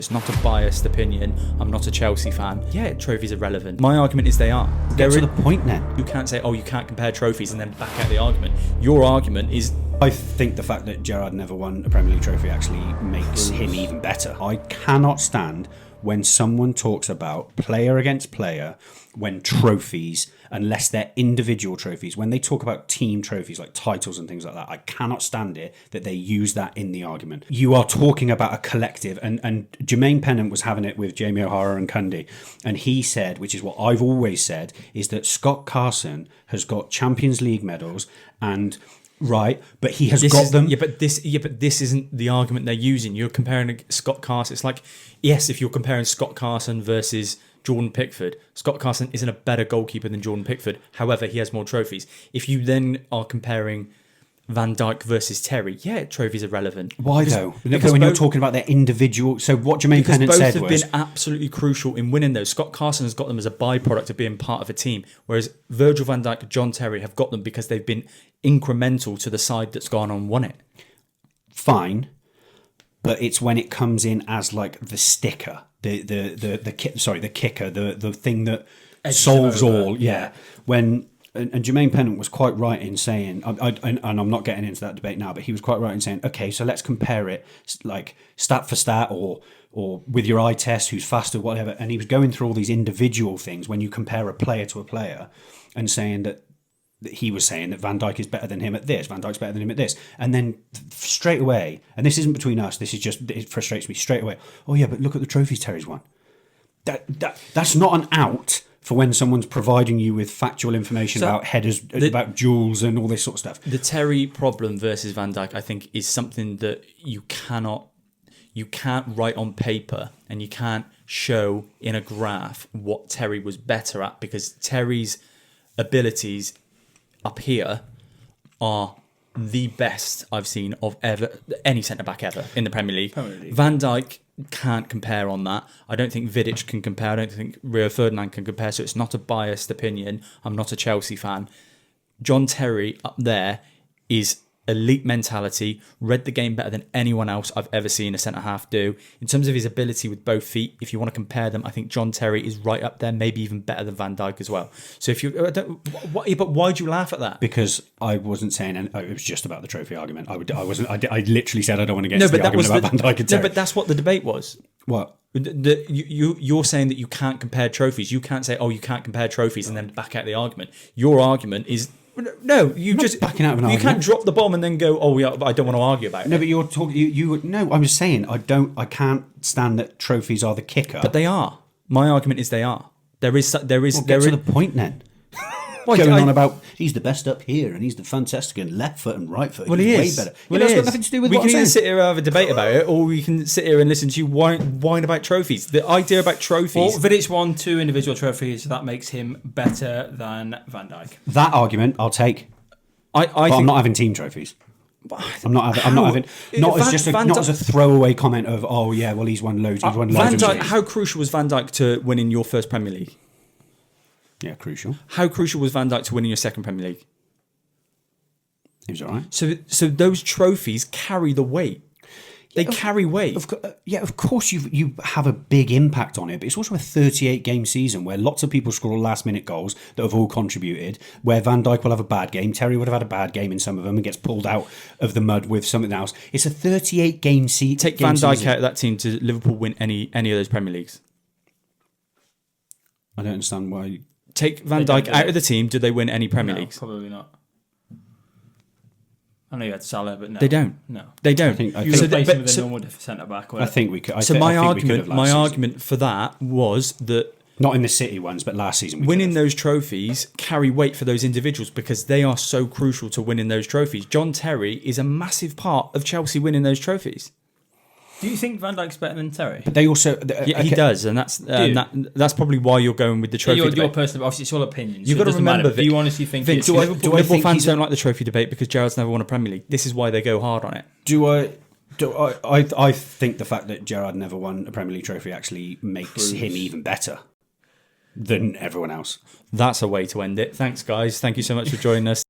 It's not a biased opinion. I'm not a Chelsea fan. Yeah, trophies are relevant. My argument is they are. Get to the point then. You can't say, oh, you can't compare trophies and then back out the argument. Your argument is... I think the fact that Gerrard never won a Premier League trophy actually makes him even better. I cannot stand when someone talks about player against player when trophies, unless they're individual trophies, when they talk about team trophies like titles and things like that, I cannot stand it that they use that in the argument. You are talking about a collective, and Jermaine Pennant was having it with Jamie O'Hara and Cundy, and he said, which is what I've always said, is that Scott Carson has got Champions League medals and... Right, but he has got them. But this isn't the argument they're using. You're comparing Scott Carson. It's like, yes, if you're comparing Scott Carson versus Jordan Pickford, Scott Carson isn't a better goalkeeper than Jordan Pickford. However, he has more trophies. If you then are comparing Van Dijk versus Terry, yeah, trophies are relevant. Why though? Because when you're talking about their individual, so what Jermaine Pennant said was... both have been absolutely crucial in winning those. Scott Carson has got them as a byproduct of being part of a team, whereas Virgil Van Dijk and John Terry have got them because they've been incremental to the side that's gone on and won it. Fine, but it's when it comes in as like the sticker, the kicker, the thing that solves all. Yeah, when... And Jermaine Pennant was quite right in saying, and I'm not getting into that debate now, but he was quite right in saying, okay, so let's compare it like stat for stat or with your eye test, who's faster, whatever. And he was going through all these individual things when you compare a player to a player and saying that he was saying that Van Dijk is better than him at this, Van Dijk's better than him at this. And then straight away, and this isn't between us, this is just, it frustrates me straight away. Oh yeah, but look at the trophies Terry's won. That's not an out for when someone's providing you with factual information about headers, about duels and all this sort of stuff. The Terry problem versus Van Dijk, I think, is something that you can't write on paper and you can't show in a graph what Terry was better at, because Terry's abilities up here are the best I've seen of any centre-back ever in the Premier League. Van Dijk can't compare on that. I don't think Vidic can compare. I don't think Rio Ferdinand can compare. So it's not a biased opinion. I'm not a Chelsea fan. John Terry up there is elite mentality, read the game better than anyone else I've ever seen a centre-half do. In terms of his ability with both feet, if you want to compare them, I think John Terry is right up there, maybe even better than Van Dijk as well. So if you... but why'd you laugh at that? Because I wasn't saying... it was just about the trophy argument. I literally said I don't want to get into the argument about Van Dijk and Terry. No, but that's what the debate was. What? You're saying that you can't compare trophies. You can't say, oh, you can't compare trophies and then back out the argument. Your argument is... No, you just backing out of an you argument. can't drop the bomb and then go, oh, yeah, I don't want to argue about it. No, but you're talking. No, I'm just saying I can't stand that trophies are the kicker. But they are. My argument is they are. There is. Get to the point then. Going on about he's the best up here and he's the fantastic and left foot and right foot. Well, he is. Way better. Well, that's got nothing to do with what I'm saying. We can either sit here and have a debate about it, or we can sit here and listen to you whine about trophies. The idea about trophies. Well, Vidic won 2 individual trophies, so that makes him better than Van Dijk. That argument I'll take. I'm not having team trophies. I'm not having not as a throwaway comment of, oh yeah, well he's won loads. Van Dijk, how crucial was Van Dijk to winning your first Premier League? Yeah, crucial. How crucial was Van Dijk to winning your second Premier League? He was all right. So those trophies carry the weight. They carry weight. Of course you have a big impact on it, but it's also a 38-game season where lots of people score last-minute goals that have all contributed, where Van Dijk will have a bad game, Terry would have had a bad game in some of them and gets pulled out of the mud with something else. It's a 38-game season. Take Van Dijk out of that team to Liverpool win any of those Premier Leagues? I don't understand why... Take Van Dijk out of the team, do they win any Premier Leagues? Probably not. I know you had Salah, but no. They don't. No. They don't. You replace him with a normal centre-back. I think we could. My argument for that was that... Not in the City ones, but last season. Winning those trophies carry weight for those individuals because they are so crucial to winning those trophies. John Terry is a massive part of Chelsea winning those trophies. Do you think Van Dijk's better than Terry? But they also... He does, and that's probably why you're going with the trophy debate. Your personal... Obviously, it's all opinions. You've got to remember... Do you honestly think... Liverpool fans don't like the trophy debate because Gerrard's never won a Premier League. This is why they go hard on it. I think the fact that Gerrard never won a Premier League trophy actually makes him even better than everyone else. That's a way to end it. Thanks, guys. Thank you so much for joining us.